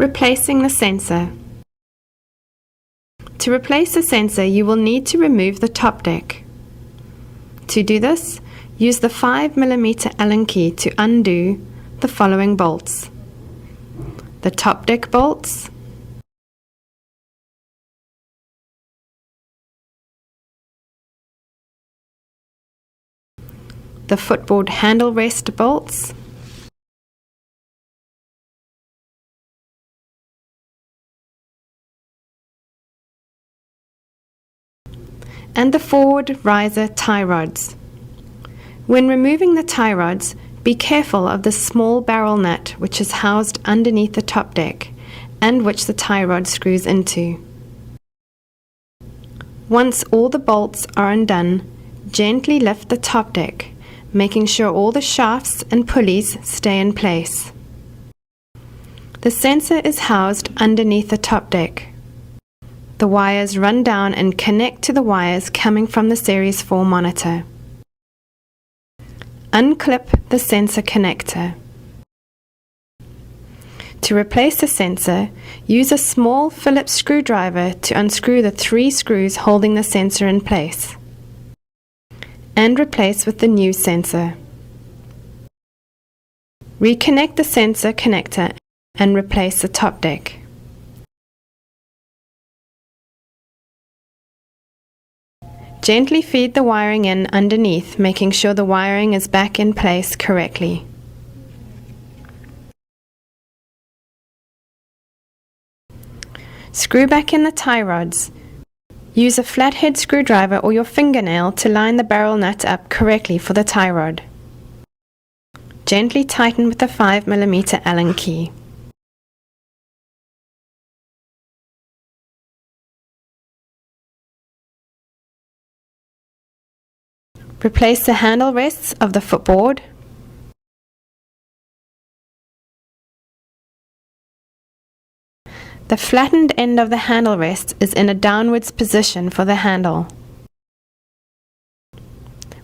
Replacing the sensor. To replace the sensor, you will need to remove the top deck. To do this, use the 5mm Allen key to undo the following bolts: the top deck bolts, the footboard handle rest bolts, and the forward riser tie rods. When removing the tie rods, be careful of the small barrel nut which is housed underneath the top deck and which the tie rod screws into. Once all the bolts are undone, gently lift the top deck, making sure all the shafts and pulleys stay in place. The sensor is housed underneath the top deck. The wires run down and connect to the wires coming from the Series 4 monitor. Unclip the sensor connector. To replace the sensor, use a small Phillips screwdriver to unscrew the 3 screws holding the sensor in place, and replace with the new sensor. Reconnect the sensor connector and replace the top deck. Gently feed the wiring in underneath, making sure the wiring is back in place correctly. Screw back in the tie rods. Use a flathead screwdriver or your fingernail to line the barrel nut up correctly for the tie rod. Gently tighten with the 5mm Allen key. Replace the handle rests of the footboard. The flattened end of the handle rest is in a downwards position for the handle.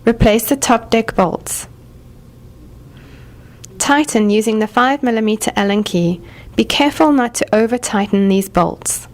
Replace the top deck bolts. Tighten using the 5mm Allen key. Be careful not to over-tighten these bolts.